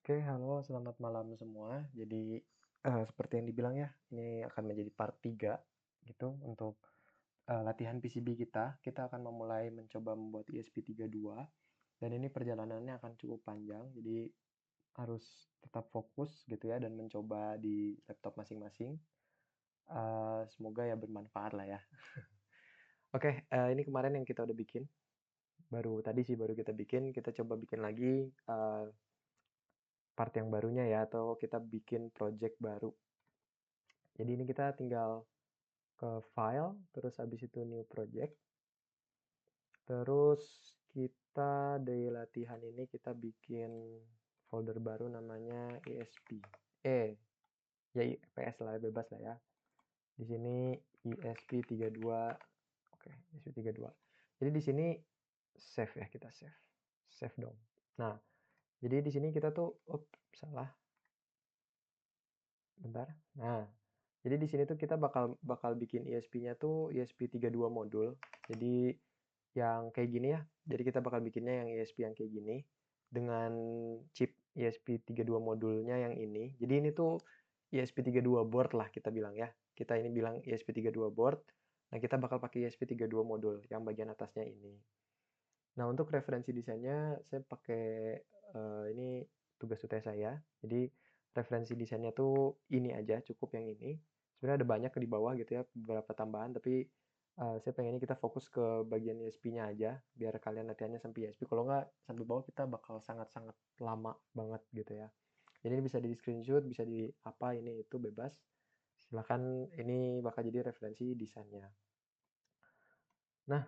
Oke, halo, selamat malam semua. Jadi, seperti yang dibilang ya, ini akan menjadi part 3 gitu untuk, latihan PCB kita. Kita akan memulai mencoba membuat ESP32 dan ini perjalanannya akan cukup panjang, jadi harus tetap fokus gitu ya dan mencoba di laptop masing-masing. Semoga ya bermanfaat lah ya. Oke, ini kemarin yang kita udah bikin, baru kita bikin, kita coba bikin lagi, part yang barunya ya, atau kita bikin project baru. Jadi ini kita tinggal ke file, terus habis itu new project. Terus kita dari latihan ini kita bikin folder baru namanya ESP. Ya IPS lah, bebas lah ya. Di sini ESP32. Oke, ESP32. Jadi di sini save ya, kita save. Save dong. Nah, jadi di sini kita tuh, salah. Bentar. Nah, jadi di sini tuh kita bakal bakal bikin ESP-nya tuh ESP32 modul. Jadi yang kayak gini ya. Jadi kita bakal bikinnya yang ESP yang kayak gini dengan chip ESP32 modulnya yang ini. Jadi ini tuh ESP32 board lah kita bilang ya. Kita ini bilang ESP32 board. Nah, kita bakal pakai ESP32 modul yang bagian atasnya ini. Nah, untuk referensi desainnya saya pakai ini tugas UTS saya. Jadi referensi desainnya tuh ini aja, cukup yang ini. Sebenarnya ada banyak di bawah gitu ya, beberapa tambahan, tapi saya pengennya kita fokus ke bagian ESP-nya aja, biar kalian latihannya sampai ESP. Kalau nggak sampai bawah kita bakal sangat-sangat lama banget gitu ya. Jadi ini bisa di screenshot, bisa di apa ini itu bebas. Silahkan, ini bakal jadi referensi desainnya. Nah,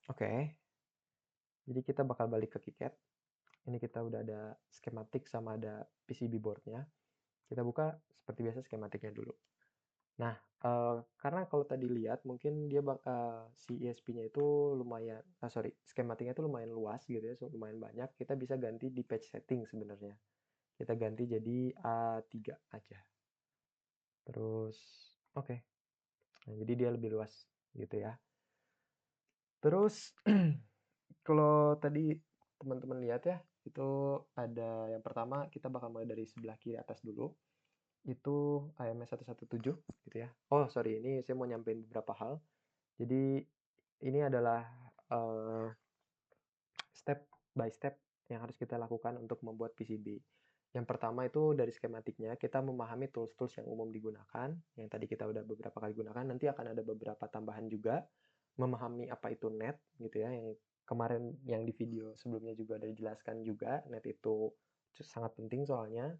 oke. Jadi kita bakal balik ke KiCad. Ini kita udah ada skematik sama ada PCB boardnya. Kita buka seperti biasa skematiknya dulu. Nah, karena kalau tadi lihat mungkin dia si ESP-nya itu lumayan, sorry, skematiknya itu lumayan luas gitu ya, lumayan banyak. Kita bisa ganti di page setting sebenarnya. Kita ganti jadi A3 aja. Terus, oke. Nah, jadi dia lebih luas gitu ya. Terus, kalau tadi teman-teman lihat ya, itu ada yang pertama kita bakal mulai dari sebelah kiri atas dulu. Itu AMS 117 gitu ya. Oh, sorry, ini saya mau nyampein beberapa hal. Jadi ini adalah eh, step by step yang harus kita lakukan untuk membuat PCB. Yang pertama itu dari skematiknya kita memahami tools-tools yang umum digunakan, yang tadi kita udah beberapa kali gunakan, nanti akan ada beberapa tambahan juga, memahami apa itu net gitu ya, yang kemarin yang di video sebelumnya juga udah dijelaskan juga, net itu sangat penting soalnya.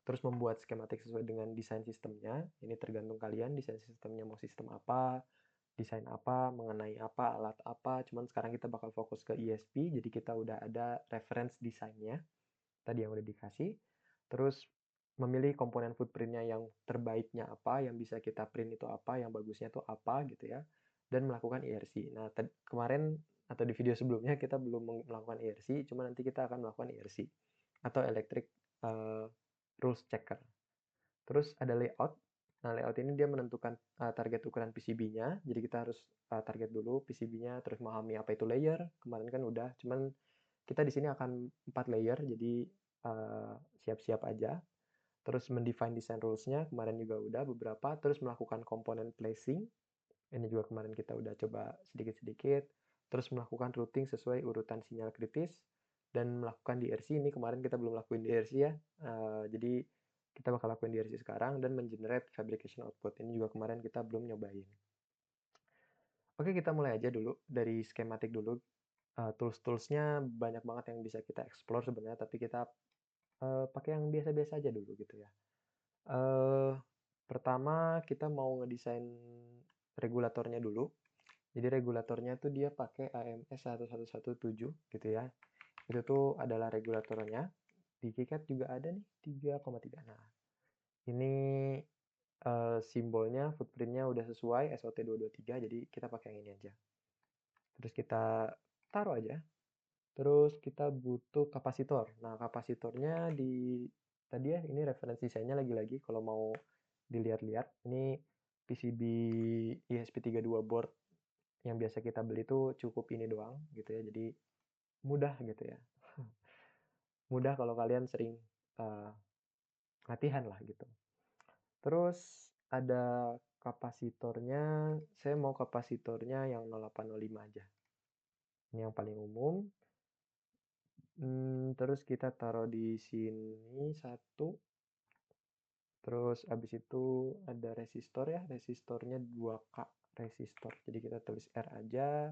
Terus membuat skematik sesuai dengan desain sistemnya, ini tergantung kalian desain sistemnya mau sistem apa, desain apa, mengenai apa, alat apa. Cuman sekarang kita bakal fokus ke ESP, jadi kita udah ada reference desainnya tadi yang udah dikasih. Terus memilih komponen footprintnya yang terbaiknya apa, yang bisa kita print itu apa, yang bagusnya itu apa gitu ya. Dan melakukan IRC. Nah, kemarin atau di video sebelumnya kita belum melakukan IRC, cuma nanti kita akan melakukan IRC atau Electric Rules Checker. Terus ada layout. Nah, layout ini dia menentukan target ukuran PCB-nya. Jadi kita harus target dulu PCB-nya, terus memahami apa itu layer. Kemarin kan udah, cuman kita di sini akan 4 layer, jadi siap-siap aja. Terus mendefine design rules-nya, kemarin juga udah beberapa. Terus melakukan component placing. Ini juga kemarin kita udah coba sedikit-sedikit. Terus melakukan routing sesuai urutan sinyal kritis. Dan melakukan DRC, ini kemarin kita belum lakuin DRC ya. Jadi kita bakal lakuin DRC sekarang dan mengenerate fabrication output. Ini juga kemarin kita belum nyobain. Oke, kita mulai aja dulu dari skematik dulu. Tools-toolsnya banyak banget yang bisa kita explore sebenarnya, tapi kita pakai yang biasa-biasa aja dulu gitu ya. Eh, Pertama kita mau ngedesain regulatornya dulu. Jadi regulatornya tuh dia pakai AMS 1117 gitu ya. Itu tuh adalah regulatornya. Di KiCad juga ada nih 3,3. Nah, ini simbolnya, footprintnya udah sesuai SOT223, jadi kita pakai yang ini aja. Terus kita taruh aja. Terus kita butuh kapasitor. Nah, kapasitornya di tadi ya, ini referensi desainnya lagi-lagi kalau mau dilihat-lihat. Ini PCB ESP32 board yang biasa kita beli tuh cukup ini doang gitu ya. Jadi mudah gitu ya. mudah kalau kalian sering uh, latihan lah gitu. Terus ada kapasitornya, saya mau kapasitornya yang 0805 aja. Ini yang paling umum. Terus kita taruh di sini satu. Terus abis itu ada resistor ya, resistornya 2K resistor. Jadi kita tulis R aja.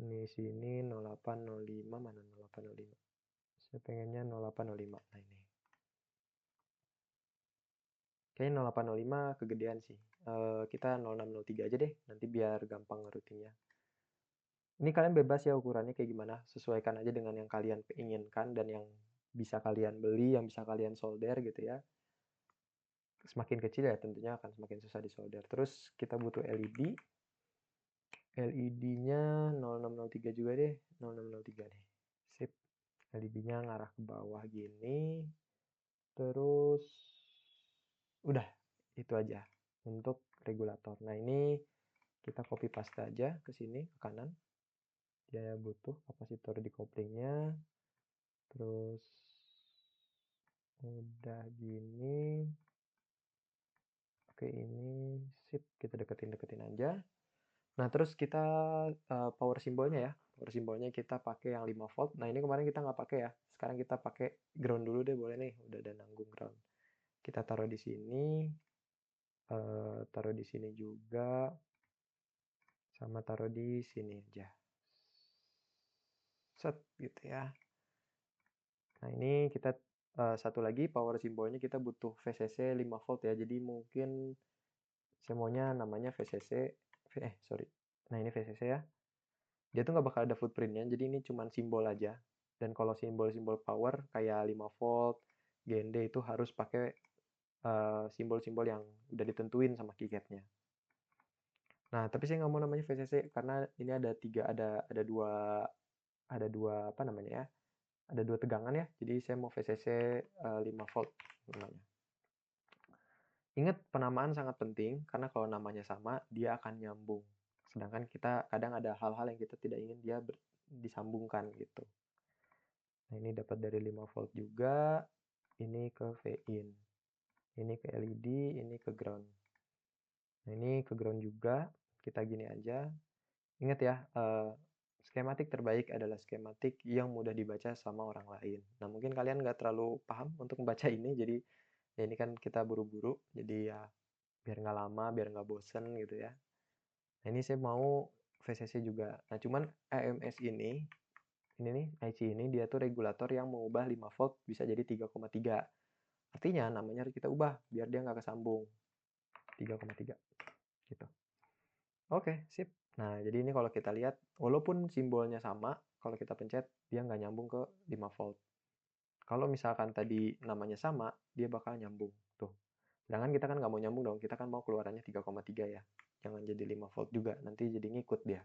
Ini sini 0805, mana 0805? Saya pengennya 0805. Nah ini. Kayaknya 0805 kegedean sih. Kita 0603 aja deh, nanti biar gampang ngerutinnya. Ini kalian bebas ya ukurannya kayak gimana, sesuaikan aja dengan yang kalian inginkan dan yang bisa kalian beli, yang bisa kalian solder gitu ya. Semakin kecil ya tentunya akan semakin susah disolder. Terus kita butuh LED. LED-nya 0603 juga deh, 0603 nih. Sip. LED-nya ngarah ke bawah gini. Terus udah, itu aja untuk regulator. Nah, ini kita copy paste aja ke sini, ke kanan. Dia butuh kapasitor di couplingnya. Terus udah gini. Oke, ini sip, kita deketin aja. Nah, terus kita power simbolnya ya. Power simbolnya kita pakai yang 5 volt. Nah, ini kemarin kita nggak pakai ya. Sekarang kita pakai ground dulu deh, boleh nih. Udah ada nanggung ground. Kita taruh di sini. Taruh di sini juga. Sama taruh di sini aja. Set gitu ya. Nah, ini kita satu lagi power simbolnya kita butuh VCC 5 volt ya. Jadi mungkin semuanya namanya VCC. Sorry. Nah, ini VCC ya. Dia tuh nggak bakal ada footprintnya, jadi ini cuma simbol aja. Dan kalau simbol-simbol power kayak 5 volt, GND itu harus pakai simbol-simbol yang udah ditentuin sama keycapnya. Nah, tapi saya nggak mau namanya VCC karena ini ada dua apa namanya ya? Ada dua tegangan ya. Jadi saya mau VCC 5 volt namanya. Ingat, penamaan sangat penting karena kalau namanya sama, dia akan nyambung. Sedangkan kita kadang ada hal-hal yang kita tidak ingin dia disambungkan gitu. Nah, ini dapat dari 5 volt juga. Ini ke V-in. Ini ke LED, ini ke ground. Nah, ini ke ground juga. Kita gini aja. Ingat ya, skematik terbaik adalah skematik yang mudah dibaca sama orang lain. Nah, mungkin kalian nggak terlalu paham untuk membaca ini, jadi ya ini kan kita buru-buru, jadi ya biar nggak lama, biar nggak bosen gitu ya. Nah, ini saya mau VCC juga. Nah, cuman EMS ini nih, IC ini dia tuh regulator yang mengubah 5 volt bisa jadi 3,3. Artinya namanya harus kita ubah biar dia nggak kesambung. 3,3 gitu. Oke, sip. Nah, jadi ini kalau kita lihat, walaupun simbolnya sama, kalau kita pencet, dia nggak nyambung ke 5 volt. Kalau misalkan tadi namanya sama, dia bakal nyambung. Tuh. Sedangkan kita kan nggak mau nyambung dong, kita kan mau keluarannya 3,3 ya. Jangan jadi 5 volt juga, nanti jadi ngikut dia.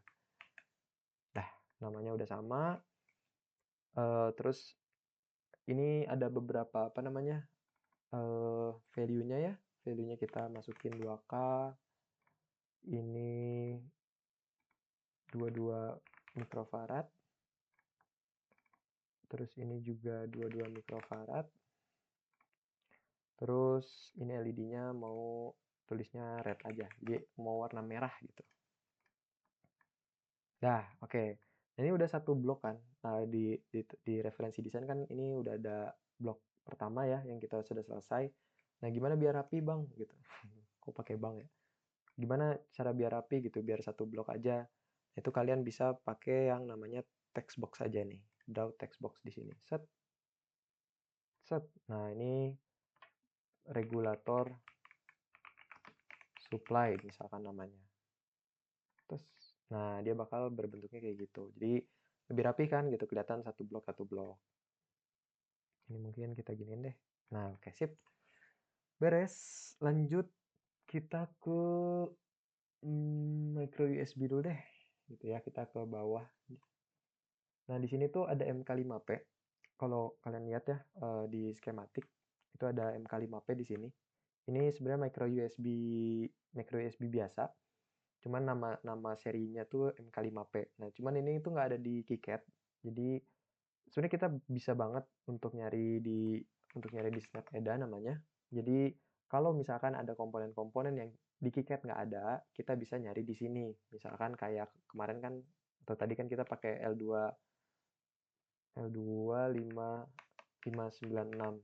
Dah, namanya udah sama. Terus ini ada beberapa apa namanya value-nya ya. Value-nya kita masukin 2K. Ini 22 mikrofarad. Terus ini juga 22 mikrofarad. Terus ini LED-nya mau tulisnya red aja. Jadi mau warna merah gitu. Nah, oke. Ini udah satu blok kan. Di referensi desain kan ini udah ada blok pertama ya yang kita sudah selesai. Nah, gimana biar rapi, Bang? Gitu. Kok pakai bang ya? Gimana cara biar rapi gitu, biar satu blok aja. Itu kalian bisa pakai yang namanya text box aja nih. Draw text box di sini. Set, set. Nah, ini regulator supply misalkan namanya. Terus, nah dia bakal berbentuknya kayak gitu. Jadi lebih rapi kan gitu, kelihatan satu blok satu blok. Ini mungkin kita giniin deh. Nah, oke, sip. Beres. Lanjut kita ke micro USB dulu deh. Gitu ya, kita ke bawah. Nah, di sini tuh ada MK5P. Kalau kalian lihat ya di skematik itu ada MK5P di sini. Ini sebenarnya micro USB biasa. Cuman nama serinya tuh MK5P. Nah, cuman ini tuh nggak ada di KiCad. Jadi sebenarnya kita bisa banget untuk nyari di Snapeda namanya. Jadi kalau misalkan ada komponen-komponen yang di KiCad nggak ada, kita bisa nyari di sini. Misalkan kayak kemarin kan atau tadi kan kita pakai L2 596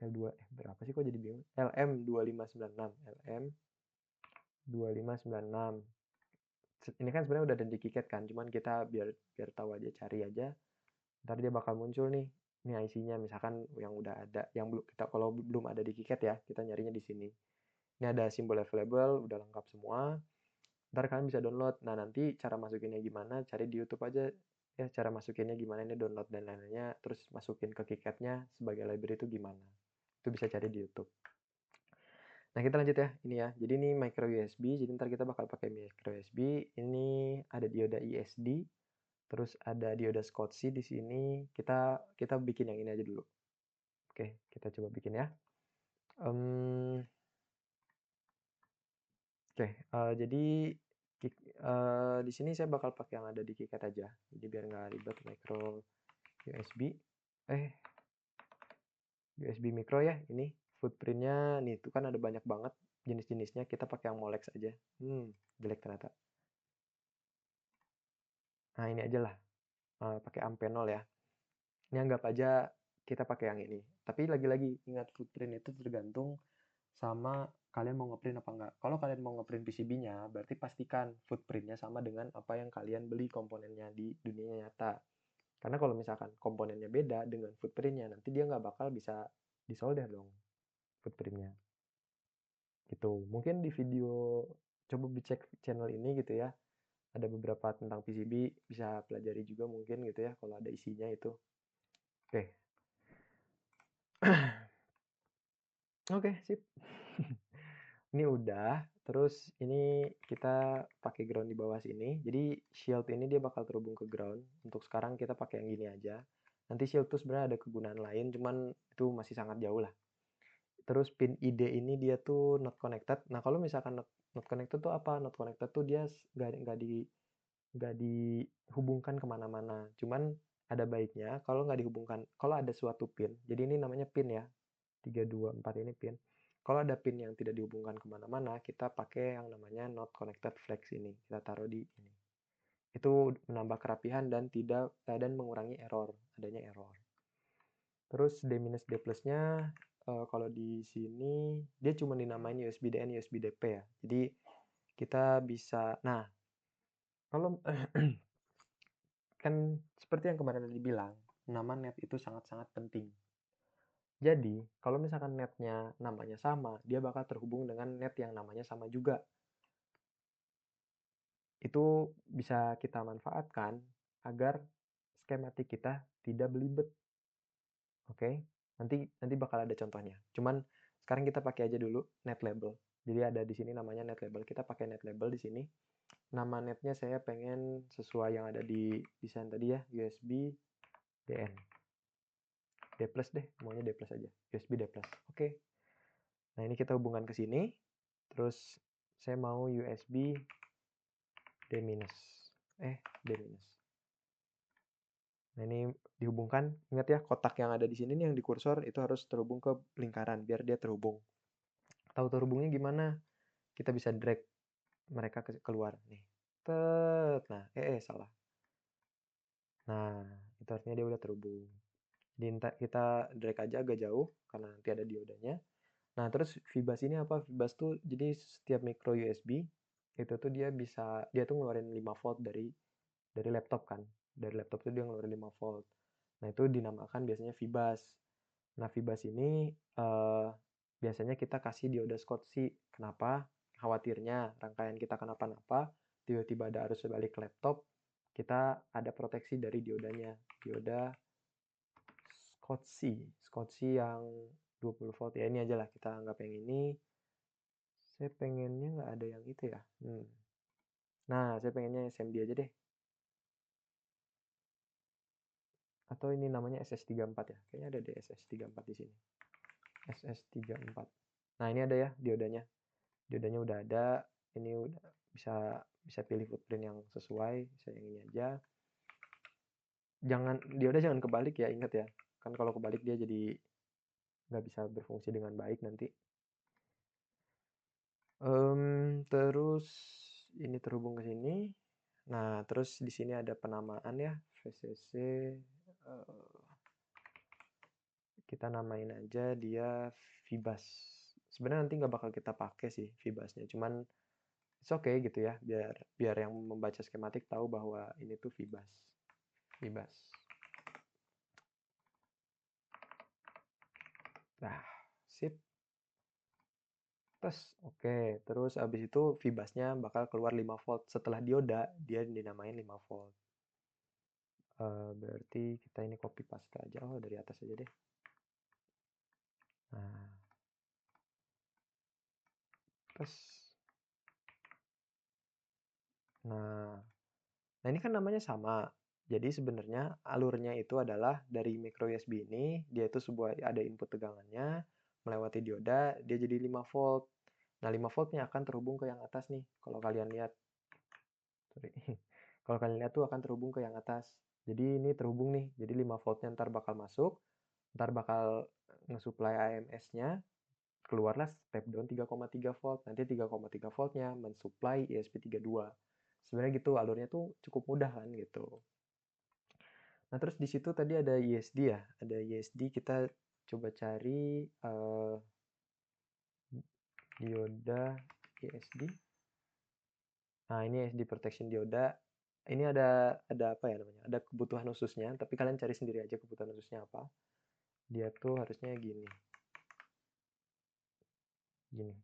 L2 berapa sih kok jadi bingung? LM2596 LM2596. Ini kan sebenarnya udah ada di KiCad kan, cuman kita biar biar tahu aja, cari aja. Ntar dia bakal muncul nih. Ini IC-nya misalkan yang udah ada, yang belum kita kalau belum ada di KiCad ya, kita nyarinya di sini. Ini ada simbol available, udah lengkap semua. Ntar kalian bisa download. Nah, nanti cara masukinnya gimana? Cari di YouTube aja ya cara masukinnya gimana, ini download dan lain-lainnya, terus masukin ke KiCad-nya sebagai library itu gimana. Itu bisa cari di YouTube. Nah, kita lanjut ya. Ini ya. Jadi ini micro USB. Jadi ntar kita bakal pakai micro USB. Ini ada dioda ISD. Terus ada dioda Schottky di sini. Kita bikin yang ini aja dulu. Oke, kita coba bikin ya. Oke, jadi di sini saya bakal pakai yang ada di KiCad aja. Jadi biar nggak ribet micro USB. USB micro ya ini. Footprintnya nih, tuh kan ada banyak banget jenis-jenisnya. Kita pakai yang Molex aja. Jelek ternyata. Nah, ini aja lah. Pakai Amphenol ya. Ini anggap aja kita pakai yang ini. Tapi lagi-lagi ingat footprint itu tergantung sama kalian mau ngeprint apa enggak. Kalau kalian mau ngeprint PCB-nya, berarti pastikan footprint-nya sama dengan apa yang kalian beli komponennya di dunia nyata. Karena kalau misalkan komponennya beda dengan footprint-nya, nanti dia nggak bakal bisa disolder dong footprint-nya. Gitu. Mungkin di video coba dicek channel ini gitu ya. Ada beberapa tentang PCB, bisa pelajari juga mungkin gitu ya kalau ada isinya itu. Oke. Oke, sip. Ini udah, terus ini kita pakai ground di bawah sini. Jadi shield ini dia bakal terhubung ke ground. Untuk sekarang kita pakai yang gini aja. Nanti shield tuh sebenarnya ada kegunaan lain, cuman itu masih sangat jauh lah. Terus pin ID ini dia tuh not connected. Nah kalau misalkan not connected tuh apa? Not connected tuh dia nggak dihubungkan kemana-mana. Cuman ada baiknya kalau nggak dihubungkan, kalau ada suatu pin. Jadi ini namanya pin ya. 3, 2, 4 ini pin. Kalau ada pin yang tidak dihubungkan kemana-mana, kita pakai yang namanya not connected flex ini. Kita taruh di ini. Itu menambah kerapihan dan mengurangi adanya error. Terus D minus D plusnya kalau di sini dia cuma dinamain USB DN, USB DP ya. Jadi kita bisa, nah kalau kan seperti yang kemarin tadi bilang, nama net itu sangat-sangat penting. Jadi, kalau misalkan netnya namanya sama, dia bakal terhubung dengan net yang namanya sama juga. Itu bisa kita manfaatkan agar skematik kita tidak belibet. Oke, nanti bakal ada contohnya. Cuman sekarang kita pakai aja dulu net label. Jadi ada di sini namanya net label. Kita pakai net label di sini. Nama netnya saya pengen sesuai yang ada di desain tadi ya, USB DN. D plus deh, maunya D plus aja. USB D plus. Oke. Nah, ini kita hubungkan ke sini. Terus saya mau USB D minus. D minus. Nah, ini dihubungkan. Ingat ya, kotak yang ada di sini nih yang di kursor itu harus terhubung ke lingkaran biar dia terhubung. Tahu terhubungnya gimana? Kita bisa drag mereka keluar nih. Nah, salah. Nah, itu artinya dia udah terhubung. Jadi kita drag aja agak jauh karena nanti ada diodanya. Nah, terus Fibas ini apa? Fibas tuh jadi setiap micro USB itu tuh dia tuh ngeluarin 5 volt dari laptop kan. Dari laptop tuh dia ngeluarin 5 volt. Nah, itu dinamakan biasanya Fibas. Nah, Fibas ini biasanya kita kasih dioda Schottky. Kenapa? Khawatirnya rangkaian kita kenapa-napa, tiba-tiba ada arus balik ke laptop, kita ada proteksi dari diodanya. Dioda Schottky yang 20 volt ya, ini aja lah kita anggap yang ini. Saya pengennya nggak ada yang itu ya. Nah, saya pengennya SMD aja deh. Atau ini namanya SS34 ya. Kayaknya ada di SS34 di sini. SS34. Nah, ini ada ya diodanya. Diodanya udah ada. Ini udah bisa pilih footprint yang sesuai. Saya yang ini aja. dioda jangan kebalik ya, ingat ya. Kan kalau kebalik dia jadi nggak bisa berfungsi dengan baik nanti. Terus ini terhubung ke sini. Nah, terus di sini ada penamaan ya, VCC. Kita namain aja dia Vibas. Sebenarnya nanti nggak bakal kita pakai sih Vibasnya, cuman it's okay gitu ya, biar biar yang membaca skematik tahu bahwa ini tuh Vibas. Vibas. Nah, sip. Oke. Terus abis itu Vibasnya bakal keluar 5 volt. Setelah dioda, dia dinamain 5 volt. Berarti kita ini copy paste aja. Oh, dari atas aja deh. Nah, terus. Nah, ini kan namanya sama. Jadi sebenarnya alurnya itu adalah dari micro USB ini, dia itu sebuah ada input tegangannya, melewati dioda, dia jadi 5 volt. Nah, 5 voltnya akan terhubung ke yang atas nih. Kalau kalian lihat, sorry. Kalau kalian lihat tuh akan terhubung ke yang atas. Jadi ini terhubung nih. Jadi 5 voltnya ntar bakal masuk, ntar bakal nge-supply AMS-nya, keluarlah step down 3,3 volt. Nanti 3,3 voltnya mensupply ESP32. Sebenarnya gitu alurnya tuh cukup mudah kan gitu. Nah, terus di situ tadi ada ISD ya. Ada ISD, kita coba cari dioda ISD. Nah, ini ISD protection dioda. Ini ada apa ya namanya? Ada kebutuhan khususnya, tapi kalian cari sendiri aja kebutuhan khususnya apa. Dia tuh harusnya gini. Gini.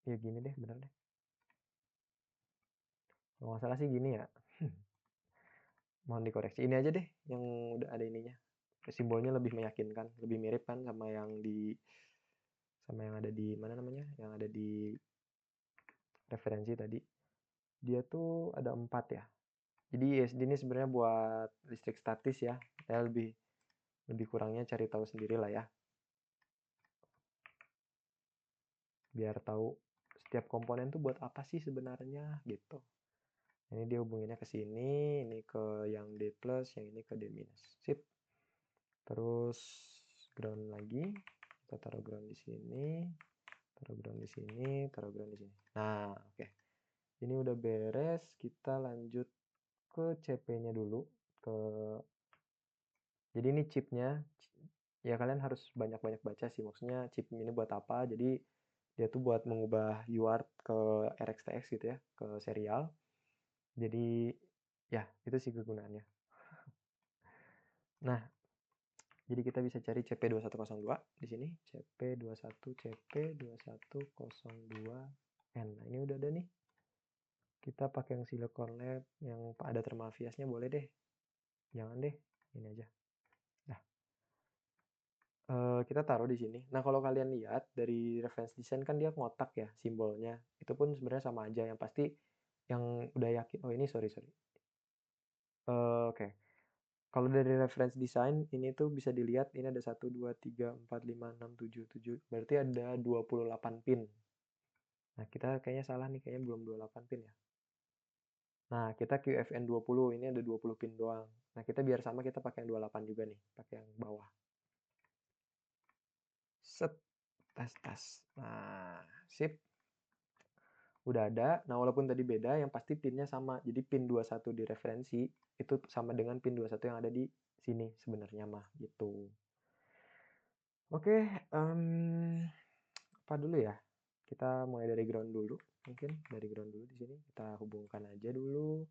Ya gini deh, bener deh. Kalau nggak salah sih gini ya. Mohon dikoreksi. Ini aja deh yang udah ada ininya. Simbolnya lebih meyakinkan, lebih mirip kan sama yang ada di mana namanya? Yang ada di referensi tadi. Dia tuh ada 4 ya. Jadi ISD ini sebenarnya buat listrik statis ya. Saya lebih kurangnya cari tahu sendiri lah ya. Biar tahu setiap komponen tuh buat apa sih sebenarnya gitu. Ini dia hubunginnya ke sini, ini ke yang D+, yang ini ke D-. Sip. Terus ground lagi. Kita taruh ground di sini, taruh ground di sini, taruh ground di sini. Nah, oke. Ini udah beres, kita lanjut ke CP-nya dulu. Jadi ini chipnya, ya kalian harus banyak-banyak baca sih. Maksudnya chip ini buat apa? Jadi dia tuh buat mengubah UART ke RxTX gitu ya, ke serial. Jadi ya itu sih kegunaannya. Nah, jadi kita bisa cari CP2102 di sini, CP21CP2102N. Nah, ini udah ada nih. Kita pakai yang silicon lab, yang ada thermal viasnya boleh deh. Jangan deh, ini aja. Nah, kita taruh di sini. Nah, kalau kalian lihat dari reference design kan dia ngotak ya simbolnya. Itu pun sebenarnya sama aja. Yang pasti yang udah yakin. Oh, ini sorry. Oke. Kalau dari reference design ini tuh bisa dilihat ini ada 1 2 3 4 5 6 7 7. Berarti ada 28 pin. Nah, kita kayaknya salah nih, kayaknya belum 28 pin ya. Nah, kita QFN20 ini ada 20 pin doang. Nah, kita biar sama kita pakai yang 28 juga nih, pakai yang bawah. Set, tas. Nah, sip. Udah ada. Nah, walaupun tadi beda, yang pasti pinnya sama. Jadi pin 21 di referensi itu sama dengan pin 21 yang ada di sini sebenarnya mah gitu. Oke, apa dulu ya? Kita mulai dari ground dulu. Mungkin dari ground dulu di sini. Kita hubungkan aja dulu.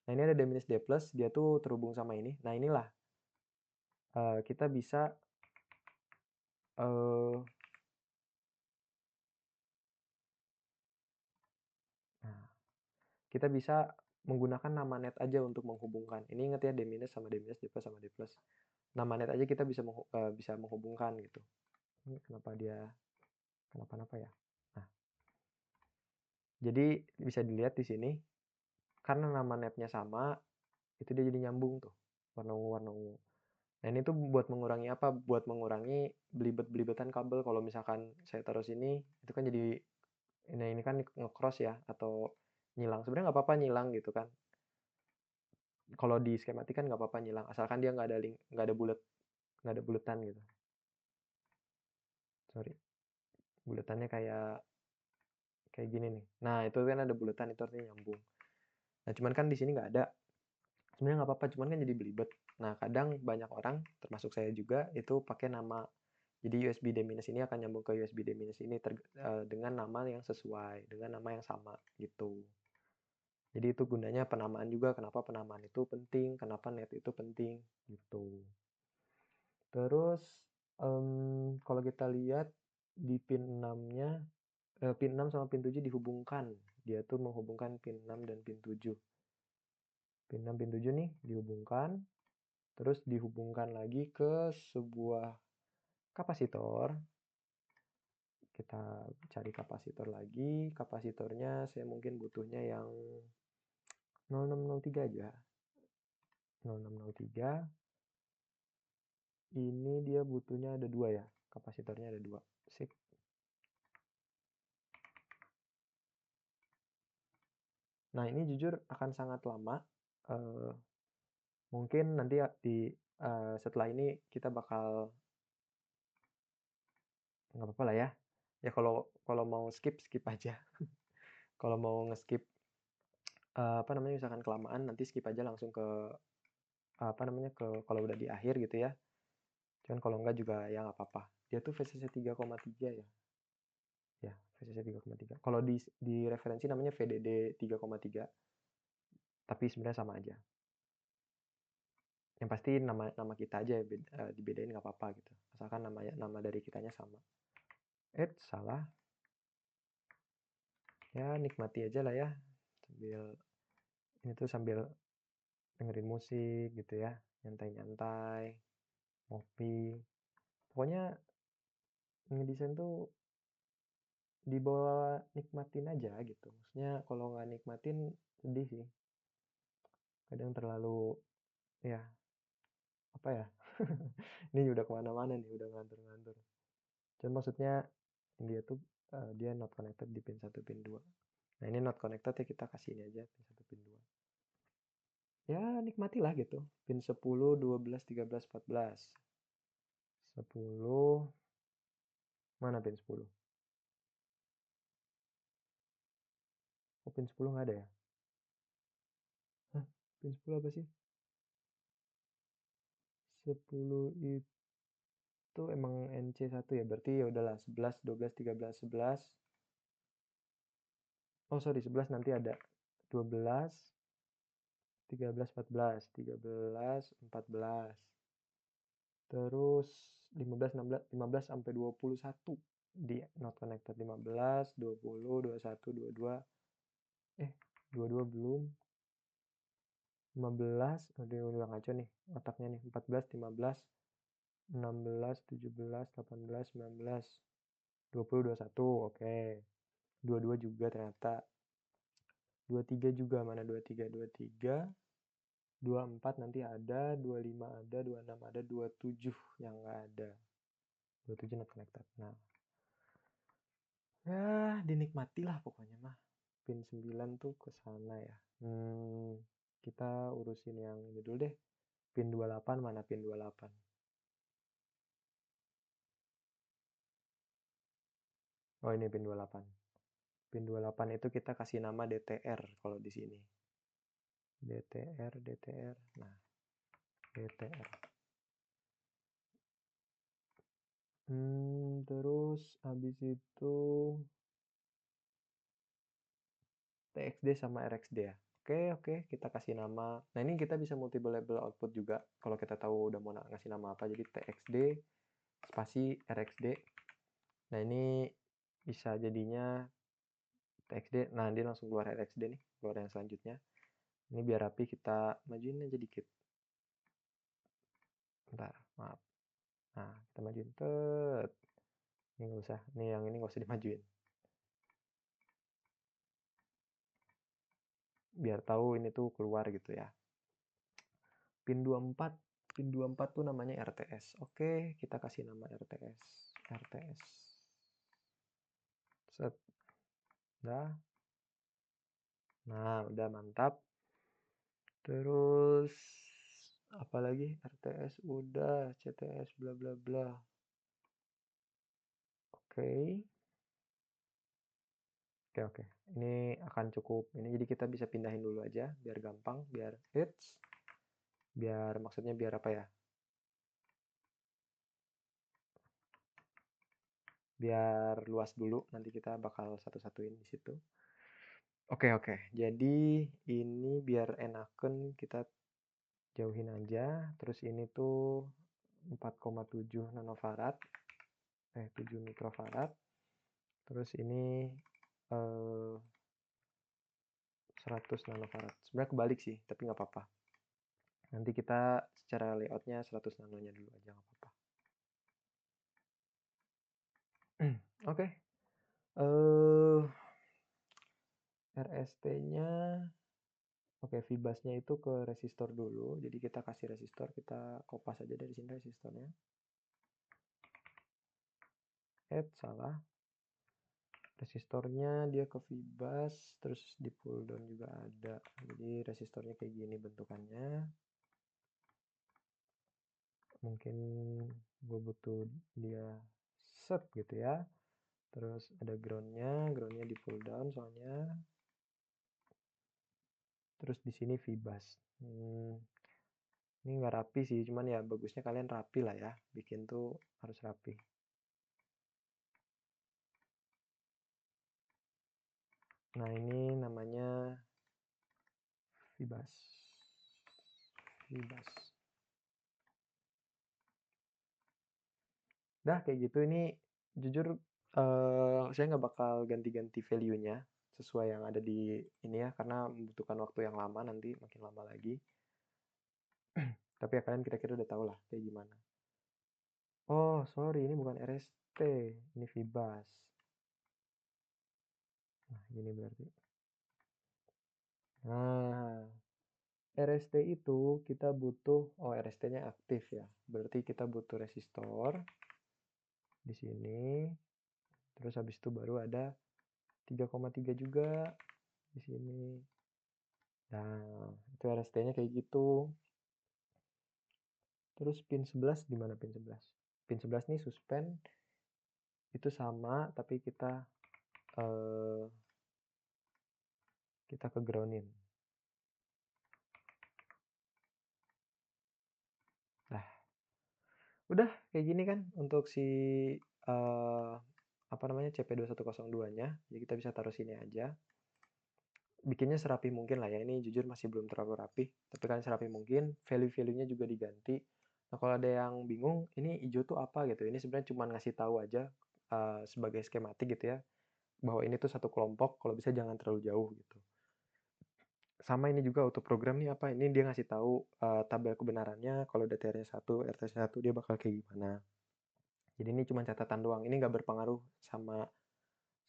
Nah, ini ada D minus D plus, dia tuh terhubung sama ini. Nah, inilah kita bisa nah, kita bisa menggunakan nama net aja untuk menghubungkan. Ini ingat ya, D minus sama D minus, D plus sama D plus. Nama net aja kita bisa menghubungkan gitu. Ini kenapa dia kenapa-napa ya? Nah, jadi bisa dilihat di sini karena nama netnya sama, itu dia jadi nyambung tuh. Warna ungu. Nah, ini tuh buat mengurangi apa? Buat mengurangi belibet-belibetan kabel. Kalau misalkan saya taruh sini, itu kan jadi ini kan nge-cross ya atau nyilang. Sebenarnya nggak apa-apa nyilang gitu kan. Kalau di skematik kan nggak apa-apa nyilang, asalkan dia nggak ada link, nggak ada bulat, nggak ada buletan gitu. Sorry, buletannya kayak kayak gini nih. Nah itu kan ada buletan, itu artinya nyambung. Nah cuman kan di sini nggak ada. Sebenarnya nggak apa-apa, cuman kan jadi belibet. Nah kadang banyak orang, termasuk saya juga, itu pakai nama. Jadi USB D- ini akan nyambung ke USB D- ini dengan nama yang sesuai, dengan nama yang sama gitu. Jadi itu gunanya penamaan juga, kenapa penamaan itu penting, kenapa net itu penting gitu. Terus kalau kita lihat di pin 6-nya, pin 6 sama pin 7 dihubungkan. Dia tuh menghubungkan pin 6 dan pin 7. Pin 6, pin 7 nih dihubungkan, terus dihubungkan lagi ke sebuah kapasitor. Kita cari kapasitor lagi. Kapasitornya saya mungkin butuhnya yang 0603 aja. 0603. Ini dia butuhnya ada 2 ya. Kapasitornya ada 2. Sip. Nah, ini jujur akan sangat lama. Uh, Mungkin nanti setelah ini kita bakal nggak apa-apa lah ya. Ya kalau kalau mau skip skip aja. Kalau mau nge-skip apa namanya misalkan kelamaan nanti skip aja langsung ke apa namanya ke kalau udah di akhir gitu ya. Cuman kalau enggak juga ya nggak apa-apa. Dia tuh VCC 3,3 ya. Ya, VCC 3,3. Kalau di referensi namanya VDD 3,3. Tapi sebenarnya sama aja. Yang pasti nama nama kita aja dibedain nggak apa-apa gitu. Asalkan nama dari kitanya sama. Salah. Ya nikmati aja lah ya. Sambil dengerin musik gitu ya. Nyantai-nyantai. Ngopi. Pokoknya ngedesain tuh dibawa nikmatin aja gitu. Maksudnya kalau nggak nikmatin sedih sih. Kadang terlalu ya apa ya. Ini udah kemana-mana nih, udah ngantur-ngantur. Cuman maksudnya dia tuh dia not connected di pin 1, pin 2. Nah ini not connected ya kita kasih ini aja pin 1, pin 2. Ya nikmatilah gitu. Pin 10, 12, 13, 14. 10. Mana pin 10? Oh pin 10 nggak ada ya? Hah? Pin 10 apa sih? 10 itu emang NC1 ya? Berarti ya udahlah 11, 12, 13, 11. Oh sorry 11 nanti ada 12, 13, 14, 13, 14. Terus 15, 16, 15 sampai 21 di not connected. 15, 20, 21, 22. 22 belum. 15, udah ngaco nih otaknya nih. 14, 15, 16, 17, 18, 19, 20, 21. Oke. 22 juga ternyata. 23 juga, mana 23? 23, 24 nanti ada, 25 ada, 26 ada, 27 yang nggak ada. 27 not connected. Nah, ya dinikmati lah pokoknya mah. Pin 9 tuh ke sana ya. Kita urusin yang ini dulu deh. Pin 28 mana pin 28? Oh ini pin 28. Pin 28 itu kita kasih nama DTR kalau di sini. DTR, DTR. Nah, DTR. Terus habis itu TXD sama RXD ya. Oke, kita kasih nama. Nah, ini kita bisa multiple label output juga kalau kita tahu udah mau ngasih nama apa. Jadi TXD spasi RXD. Nah, ini bisa jadinya TXD. Nah, dia langsung keluar RXD nih, keluar yang selanjutnya. Ini biar rapi kita majuin aja dikit. Bentar, maaf. Nah, kita majuin. Ini nggak usah. Yang ini nggak usah dimajuin. Biar tahu ini tuh keluar gitu ya. Pin 24. Pin 24 tuh namanya RTS. Oke, kita kasih nama RTS. RTS. Set. Udah. Nah, udah mantap. Terus apalagi RTS udah, CTS bla bla bla. Oke. Oke. Ini akan cukup. Ini jadi kita bisa pindahin dulu aja biar gampang, biar hits. Biar maksudnya biar apa ya? Biar luas dulu. Nanti kita bakal satu-satuin di situ. Oke. Jadi ini biar enakan kita jauhin aja. Terus ini tuh 4,7 nanofarad. 7 mikrofarad. Terus ini 100 nanofarad. Sebenarnya kebalik sih, tapi nggak apa-apa. Nanti kita secara layoutnya 100 nanonya dulu aja, nggak apa-apa. Oke. RST-nya, oke, Vibasnya itu ke resistor dulu. Jadi kita kasih resistor, kita kopas aja dari sini resistornya. Salah. Resistornya dia ke Vibas, terus di pull down juga ada. Jadi resistornya kayak gini bentukannya. Mungkin gue butuh dia set gitu ya. Terus ada groundnya di pull down soalnya. Terus di sini Vibas. Ini nggak rapi sih, cuman ya bagusnya kalian rapi lah ya. Bikin tuh harus rapi. Nah ini namanya Vibas. Dah kayak gitu, ini jujur saya nggak bakal ganti-ganti value-nya sesuai yang ada di ini ya, karena membutuhkan waktu yang lama, nanti makin lama lagi. Tapi ya kalian kira-kira udah tahu lah kayak gimana. Oh sorry, ini bukan RST, ini Vibas. Nah gini berarti. Nah RST itu kita butuh, RST-nya aktif ya, berarti kita butuh resistor di sini. Terus habis itu baru ada 3,3 juga di sini. Nah, itu RST-nya kayak gitu. Terus pin 11 gimana pin 11? Pin 11 nih suspend itu sama tapi eh, kita ke groundin. Nah, udah kayak gini kan untuk si apa namanya CP2102-nya. Jadi kita bisa taruh sini aja. Bikinnya serapi mungkin lah ya. Ini jujur masih belum terlalu rapi, tapi kan serapi mungkin. Value-value-nya juga diganti. Nah, kalau ada yang bingung, ini hijau tuh apa gitu. Ini sebenarnya cuma ngasih tahu aja sebagai skematik gitu ya, bahwa ini tuh satu kelompok, kalau bisa jangan terlalu jauh gitu. Sama ini juga auto program nih apa? Ini dia ngasih tahu tabel kebenarannya kalau DTR-nya 1, RT-nya 1 dia bakal kayak gimana. Jadi ini cuma catatan doang. Ini nggak berpengaruh sama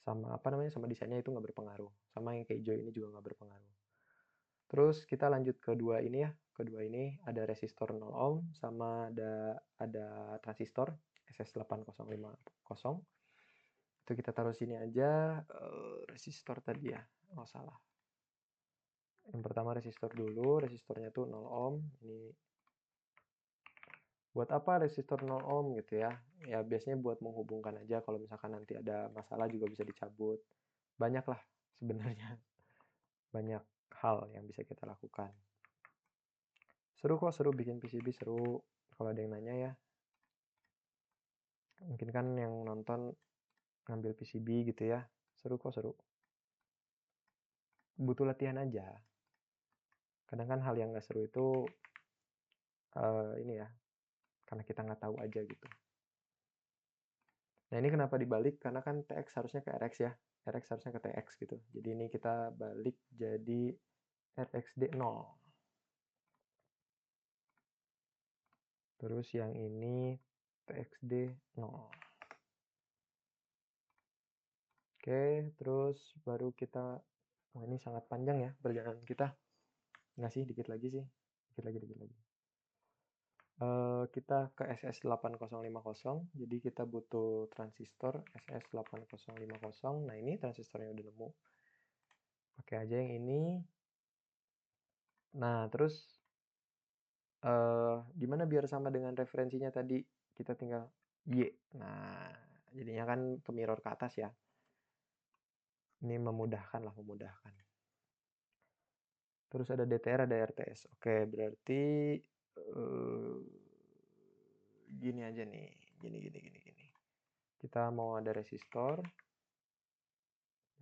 sama apa namanya sama desainnya, itu nggak berpengaruh. Sama yang kayak hijau ini juga nggak berpengaruh. Terus kita lanjut ke dua ini ya. Kedua ini ada resistor 0 ohm sama ada transistor SS8050. Itu kita taruh sini aja. Resistor tadi ya. Oh salah. Yang pertama resistor dulu. Resistornya tuh 0 ohm. Ini buat apa resistor 0 ohm gitu ya. Ya biasanya buat menghubungkan aja. Kalau misalkan nanti ada masalah juga bisa dicabut. Banyak lah sebenarnya. Banyak hal yang bisa kita lakukan. Seru kok, seru bikin PCB, seru. Kalau ada yang nanya ya. Mungkin kan yang nonton ngambil PCB gitu ya. Seru kok, seru. Butuh latihan aja. Kadang kan hal yang gak seru itu ini ya, karena kita nggak tahu aja gitu. Nah ini kenapa dibalik? Karena kan TX harusnya ke RX ya. RX harusnya ke TX gitu. Jadi ini kita balik jadi RXD 0. Terus yang ini TXD 0. Oke, terus baru kita, ini sangat panjang ya perjalanan kita. Nggak sih, dikit lagi sih. Dikit lagi. Kita ke SS8050, jadi kita butuh transistor SS8050. Nah, ini transistornya udah nemu. Pakai aja yang ini. Nah, terus gimana biar sama dengan referensinya tadi? Kita tinggal Y. Nah, jadinya kan ke mirror ke atas ya. Ini memudahkan lah, memudahkan. Terus ada DTR, ada RTS. Oke, berarti gini aja nih. Gini. Kita mau ada resistor.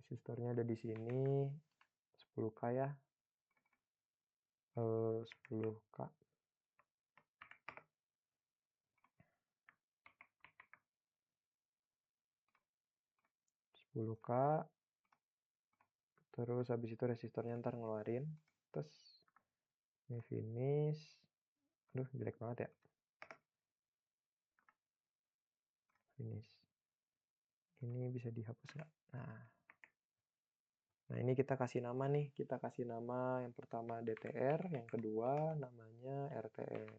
Resistornya ada di sini. 10K ya. 10K. 10K. Terus habis itu resistornya ntar ngeluarin. Terus ini finish. Aduh, jelek banget ya. Finish. Ini bisa dihapus nggak? Nah, ini kita kasih nama nih. Kita kasih nama yang pertama DTR, yang kedua namanya RTS.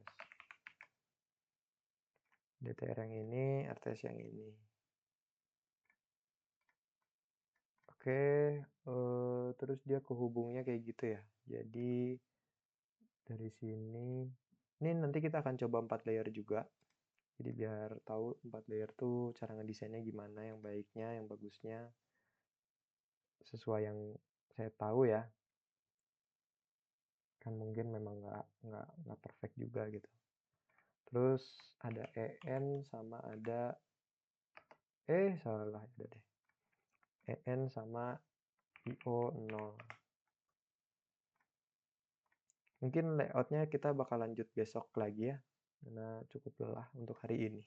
DTR yang ini, RTS yang ini. Oke, terus dia kehubungnya kayak gitu ya. Jadi dari sini, ini nanti kita akan coba 4 layer juga. Jadi biar tahu 4 layer tuh cara ngedesainnya gimana, yang baiknya, yang bagusnya, sesuai yang saya tahu ya. Kan mungkin memang nggak perfect juga gitu. Terus ada EN sama ada salah ada deh. EN sama IO 0. Mungkin layoutnya kita bakal lanjut besok lagi ya, karena cukup lelah untuk hari ini.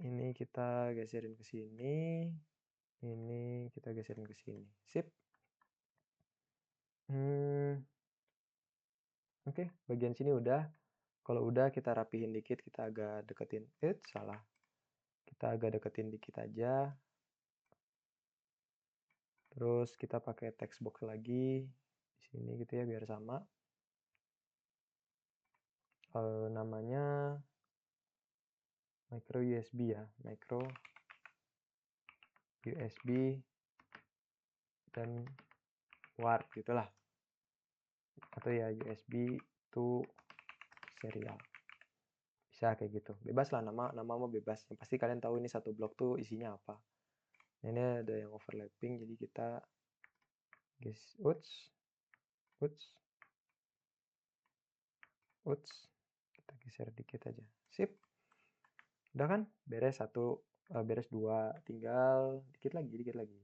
Ini kita geserin ke sini. Ini kita geserin ke sini. Sip. Oke, bagian sini udah. Kalau udah kita rapihin dikit, kita agak deketin. Salah. Kita agak deketin dikit aja. Terus kita pakai text box lagi di sini gitu ya biar sama. Namanya micro USB ya, micro USB dan ward gitulah. Atau ya USB to serial. Bisa kayak gitu. Bebas lah nama mau bebas. Yang pasti kalian tahu ini satu blok tuh isinya apa. Nah, ini ada yang overlapping jadi kita kita geser dikit aja. Sip. Udah kan? Beres satu, beres dua, tinggal dikit lagi.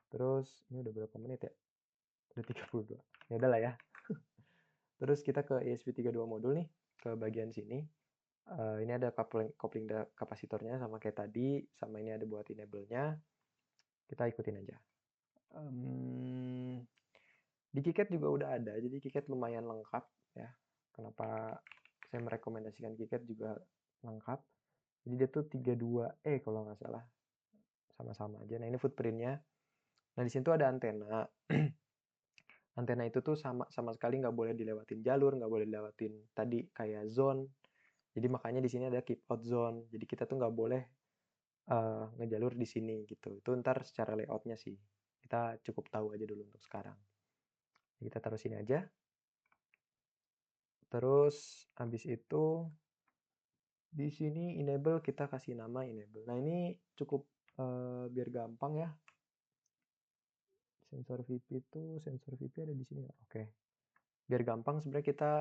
Terus ini udah berapa menit ya? Udah 32. Ya udahlah ya. Terus kita ke ESP32 modul nih, ke bagian sini. Ini ada kopling kapasitornya sama kayak tadi, sama ini ada buat enable-nya. Kita ikutin aja. Di KiCad juga udah ada, jadi KiCad lumayan lengkap ya. Kenapa saya merekomendasikan KiCad juga lengkap. Jadi dia tuh 32E kalau nggak salah. Sama-sama aja. Nah, ini footprintnya. Nah, di sini tuh ada antena. Antena itu tuh sama sekali nggak boleh dilewatin jalur, nggak boleh dilewatin tadi kayak zone. Jadi makanya di sini ada keep out zone. Jadi kita tuh nggak boleh ngejalur di sini gitu. Itu ntar secara layoutnya sih. Kita cukup tahu aja dulu untuk sekarang. Jadi kita taruh sini aja. Terus habis itu di sini enable kita kasih nama enable. Nah, ini cukup biar gampang ya. Sensor VP ada di sini ya. Oke. Biar gampang sebenarnya kita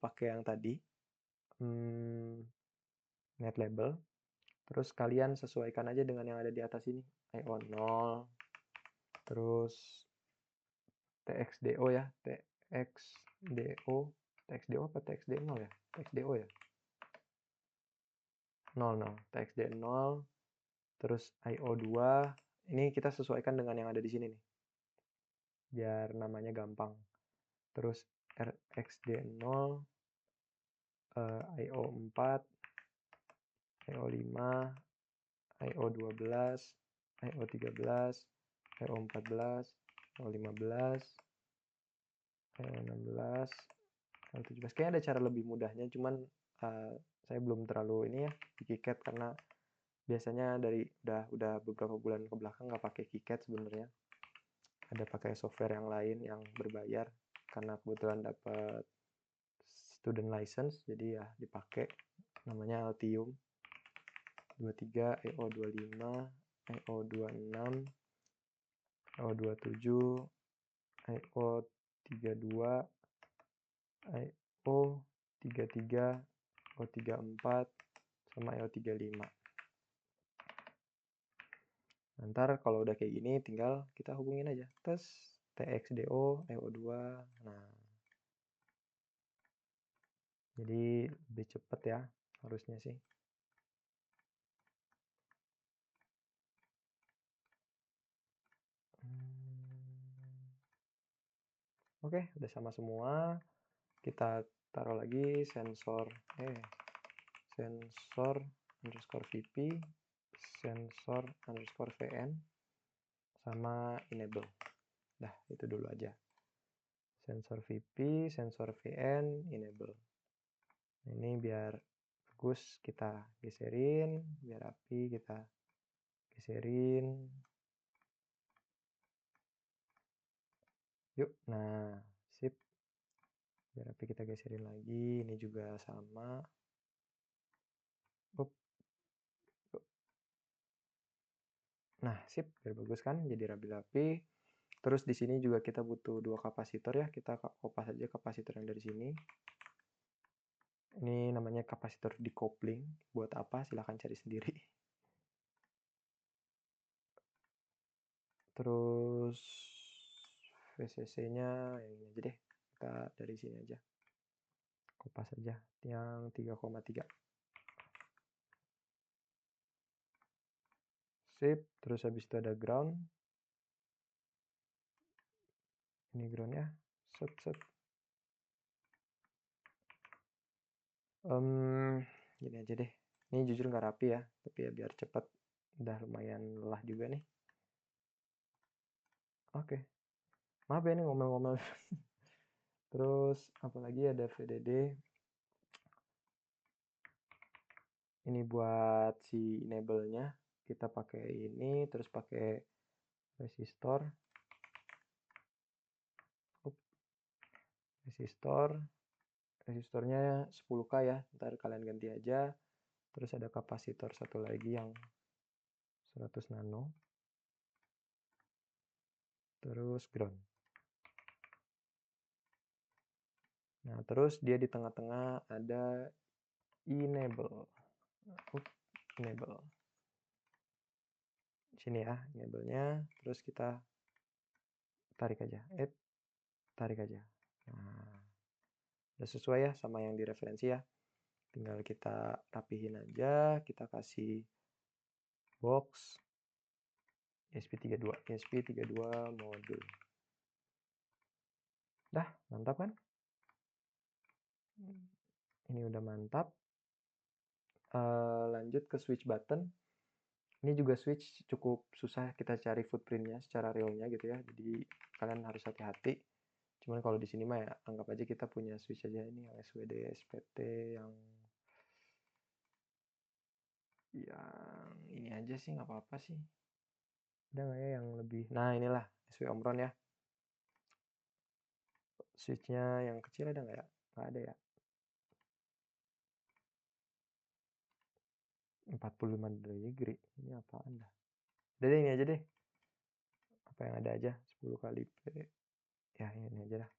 pakai yang tadi. Net label. Terus kalian sesuaikan aja dengan yang ada di atas ini. IO 0. Terus TXDO ya. TXDO apa TXD0 ya? TXDO ya? 00. TXD0. Terus IO2. Ini kita sesuaikan dengan yang ada di sini nih. Biar namanya gampang. Terus RXD0. IO4. IO5. IO12. IO13. IO14. IO15. IO16. Kalau 17 kayaknya ada cara lebih mudahnya, cuman saya belum terlalu ini ya di KiCad karena biasanya dari udah beberapa bulan ke belakang nggak pakai KiCad sebenarnya. Ada pakai software yang lain yang berbayar karena kebetulan dapat student license, jadi ya dipakai namanya Altium 23 EO25 EO26 EO27 EO32 EO33 EO34 sama EO35. Ntar kalau udah kayak gini tinggal kita hubungin aja tes TXDO EO2. Nah, jadi lebih cepet ya harusnya sih. Oke, udah sama semua. Kita taruh lagi sensor underscore VP, sensor underscore VN, sama enable. Dah, itu dulu aja. Sensor VP, sensor VN, enable. Ini biar bagus kita geserin, biar rapi kita geserin. Yuk, nah, sip. Biar rapi kita geserin lagi. Ini juga sama. Up. Nah, sip, biar bagus kan, jadi rapi-rapi. Terus di sini juga kita butuh 2 kapasitor ya. Kita kopas aja kapasitor yang dari sini. Ini namanya kapasitor decoupling. Buat apa? Silahkan cari sendiri. Terus VCC-nya yang ini aja deh. Kita dari sini aja. Kopas aja yang 3,3. Sip, terus habis itu ada ground. Ini groundnya. Set. Gini aja deh. Ini jujur nggak rapi ya, tapi ya biar cepet. Udah lumayan lelah juga nih. Oke. Maaf ya ini ngomel-ngomel. Terus apalagi ada VDD. Ini buat si enable-nya. Kita pakai ini, terus pakai resistor. Resistornya 10K ya. Ntar kalian ganti aja. Terus ada kapasitor satu lagi yang 100 nano. Terus ground. Nah, terus dia di tengah-tengah ada enable. Enable. Sini ya, enable-nya. Terus kita tarik aja. Tarik aja. Nah, udah sesuai ya sama yang direferensi ya. Tinggal kita rapihin aja. Kita kasih box ESP32 modul. Dah, mantap kan? Ini udah mantap. Lanjut ke switch button. Ini juga switch cukup susah kita cari footprintnya secara realnya gitu ya. Jadi kalian harus hati-hati. Cuman kalau di sini mah ya anggap aja kita punya switch aja ini yang SWD, SPT, yang ini aja sih nggak apa-apa sih. Ada nggak ya yang lebih? Nah inilah SW Omron ya. Switchnya yang kecil ada nggak ya? Nggak ada ya. 45 degree. Ini apaan dah? Udah deh ini aja deh. Apa yang ada aja. 10 kali P. Ya ini aja dah.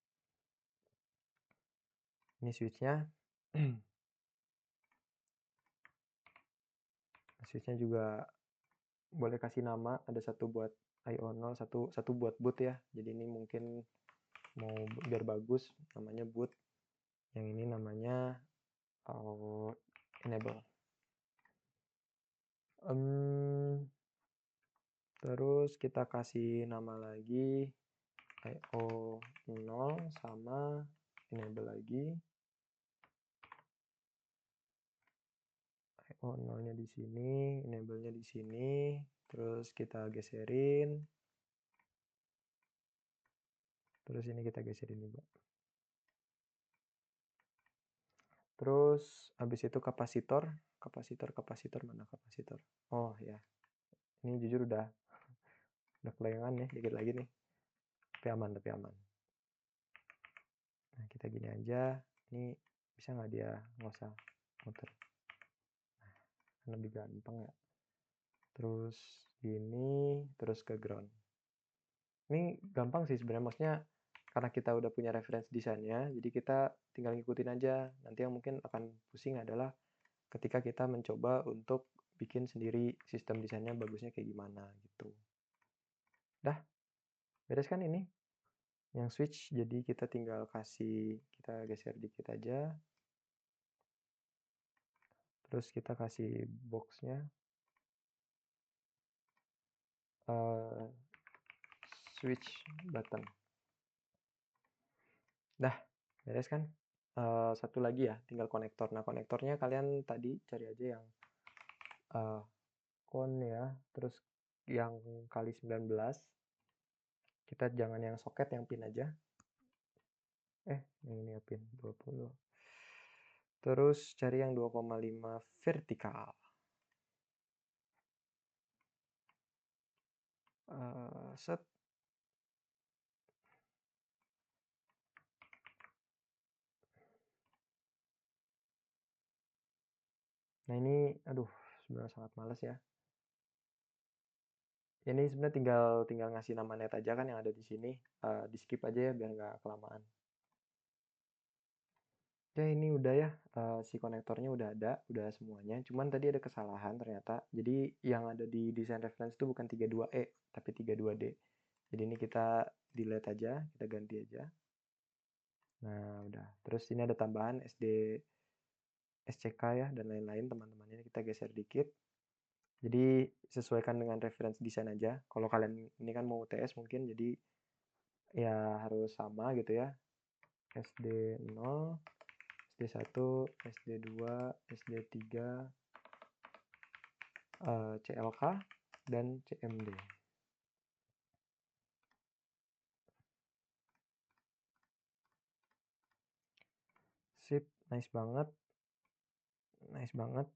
Ini switchnya. Switchnya juga boleh kasih nama. Ada satu buat IO0, satu buat boot ya. Jadi ini mungkin mau biar bagus namanya boot. Yang ini namanya enable. Terus kita kasih nama lagi IO0 sama enable lagi. IO0-nya di sini, enable-nya di sini. Terus kita geserin. Terus ini kita geserin juga. Terus habis itu kapasitor, kapasitor mana kapasitor? Oh ya, ini jujur udah kelayangan nih, dikit lagi nih. Tapi aman, tapi aman. Nah, kita gini aja. Ini bisa nggak dia nggak usah muter? Kan lebih gampang ya. Terus gini, terus ke ground. Ini gampang sih sebenarnya, maksudnya karena kita udah punya reference desainnya, jadi kita tinggal ngikutin aja. Nanti yang mungkin akan pusing adalah ketika kita mencoba untuk bikin sendiri sistem desainnya bagusnya kayak gimana gitu. Dah, beres kan ini? Yang switch, jadi kita tinggal kita geser dikit aja. Terus kita kasih boxnya. Switch button. Dah, beres kan? Satu lagi ya, tinggal konektor. Nah, konektornya kalian tadi cari aja yang kon ya, terus yang kali 19. Kita jangan yang soket, yang pin aja. Yang ini ya pin 20. Terus cari yang 2,5 vertikal. Set. Nah ini, aduh, sebenarnya sangat males ya. Ini sebenarnya tinggal ngasih nama net aja kan yang ada di sini. Di skip aja ya biar nggak kelamaan. Ya ini udah ya, si konektornya udah ada, udah semuanya. Cuman tadi ada kesalahan ternyata. Jadi yang ada di design reference itu bukan 32E, tapi 32D. Jadi ini kita delete aja, kita ganti aja. Nah udah. Terus ini ada tambahan SCK ya, dan lain-lain teman-teman. Ini kita geser dikit. Jadi sesuaikan dengan reference desain aja. Kalau kalian ini kan mau UTS mungkin, jadi ya harus sama gitu ya. SD0, SD1, SD2, SD3, CLK, dan CMD. Sip, nice banget. Nice banget.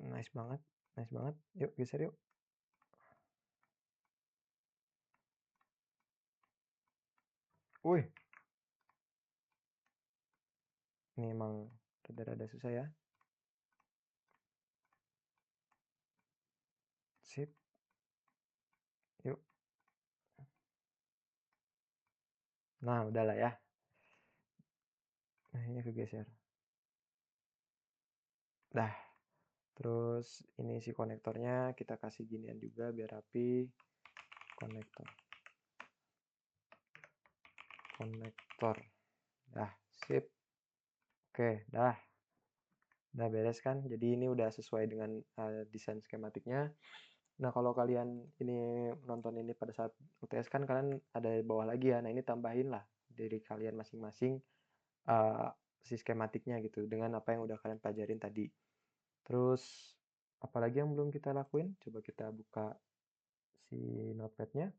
Nice banget. Nice banget. Yuk, geser yuk. Wih. Ini emang rada-rada susah ya. Sip. Yuk. Nah, udahlah ya. Nah, ini kegeser. Dah. Terus ini si konektornya kita kasih ginian juga biar rapi. Konektor. Konektor. Dah, sip. Oke, dah. Udah beres kan? Jadi ini udah sesuai dengan desain skematiknya. Nah, kalau kalian ini nonton ini pada saat UTS kan kalian ada di bawah lagi ya. Nah, ini tambahin lah dari kalian masing-masing si skematiknya gitu dengan apa yang udah kalian pelajarin tadi. Terus apalagi yang belum kita lakuin? Coba kita buka si notepadnya.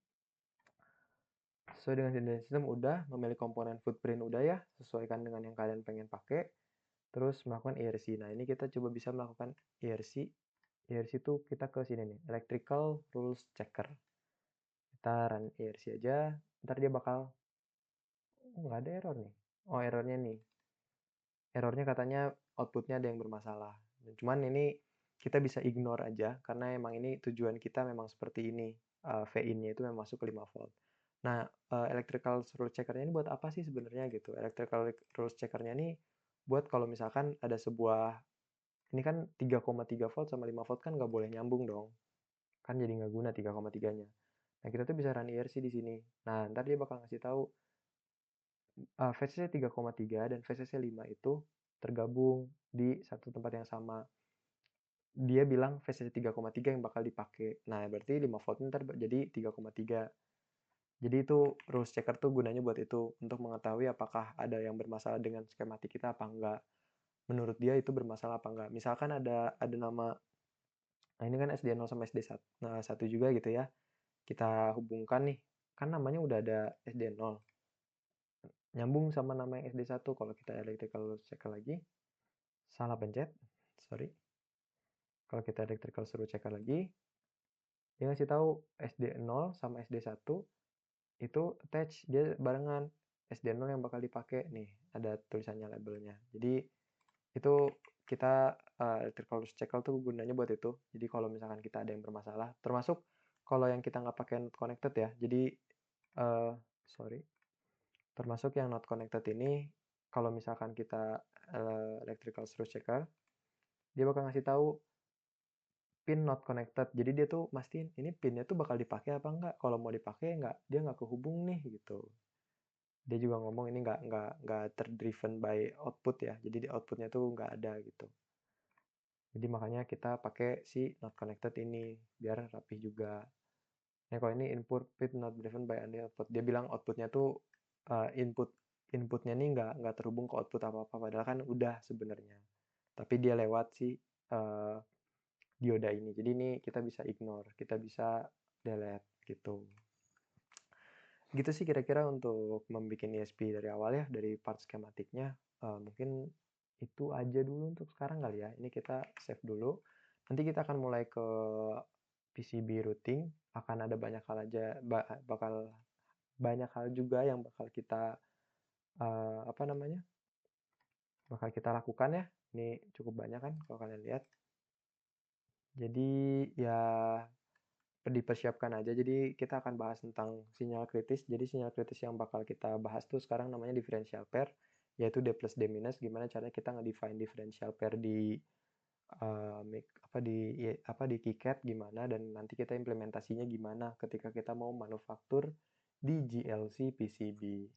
Sesuai dengan desain sistem udah, memilih komponen footprint udah ya, sesuaikan dengan yang kalian pengen pakai. Terus melakukan IRC. Nah, ini kita coba bisa melakukan IRC. IRC itu kita ke sini nih, Electrical Rules Checker. Kita run IRC aja, ntar dia bakal, nggak ada error nih. Oh, errornya nih. Errornya katanya outputnya ada yang bermasalah. Cuman ini kita bisa ignore aja, karena emang ini tujuan kita memang seperti ini. VIN-nya itu memang masuk ke 5 volt. Nah, electrical rules checker-nya ini buat apa sih sebenarnya gitu? Electrical rules checker-nya ini buat kalau misalkan ada sebuah, ini kan 3,3 volt sama 5 volt kan nggak boleh nyambung dong. Kan jadi nggak guna 3,3-nya. Nah, kita tuh bisa run IRC di sini. Nah, ntar dia bakal ngasih tahu VCC 3,3 dan VCC 5 itu tergabung di satu tempat yang sama. Dia bilang VCC 3,3 yang bakal dipakai. Nah, berarti 5 volt ntar jadi 3,3. Jadi itu rules checker tuh gunanya buat itu, untuk mengetahui apakah ada yang bermasalah dengan skematik kita apa enggak. Menurut dia itu bermasalah apa enggak. Misalkan ada nama, nah ini kan SD0 sama SD1 juga gitu ya. Kita hubungkan nih, kan namanya udah ada SD0. nyambung sama nama yang SD1. Kalau kita electrical suruh checker lagi, salah pencet, sorry. Kalau kita electrical suruh checker lagi, dia ngasih tahu SD0 sama SD1 itu attach, dia barengan. SD0 yang bakal dipakai nih, ada tulisannya labelnya. Jadi itu kita electrical checker tuh gunanya buat itu. Jadi kalau misalkan kita ada yang bermasalah, termasuk kalau yang kita nggak pakai not connected ya. Jadi eh sorry, termasuk yang not connected ini, kalau misalkan kita electrical source checker, dia bakal ngasih tahu pin not connected. Jadi dia tuh mastiin ini pinnya tuh bakal dipakai apa enggak. Kalau mau dipakai nggak, dia nggak kehubung nih gitu. Dia juga ngomong ini nggak terdriven by output ya. Jadi di outputnya tuh nggak ada gitu. Jadi makanya kita pakai si not connected ini biar rapi juga. Nah kalau ini input pin not driven by any output. Dia bilang outputnya tuh inputnya nih nggak terhubung ke output apa apa. Padahal kan udah sebenarnya. Tapi dia lewat si dioda ini. Jadi ini kita bisa ignore, kita bisa delete gitu. Gitu sih kira-kira untuk membuat ESP dari awal ya, dari part skematiknya. Mungkin itu aja dulu untuk sekarang kali ya. Ini kita save dulu. Nanti kita akan mulai ke PCB routing. Akan ada banyak hal aja, bakal banyak hal juga yang bakal kita apa namanya? Bakal kita lakukan ya. Ini cukup banyak kan kalau kalian lihat. Jadi ya dipersiapkan aja. Jadi kita akan bahas tentang sinyal kritis. Jadi sinyal kritis yang bakal kita bahas tuh sekarang namanya differential pair, yaitu D plus D minus. Gimana caranya kita nge-define differential pair di di KiCad gimana, dan nanti kita implementasinya gimana ketika kita mau manufaktur di GLC PCB.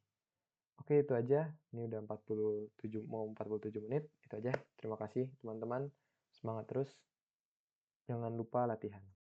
Oke, itu aja. Ini udah 47 menit. Itu aja. Terima kasih teman-teman. Semangat terus. Jangan lupa latihan.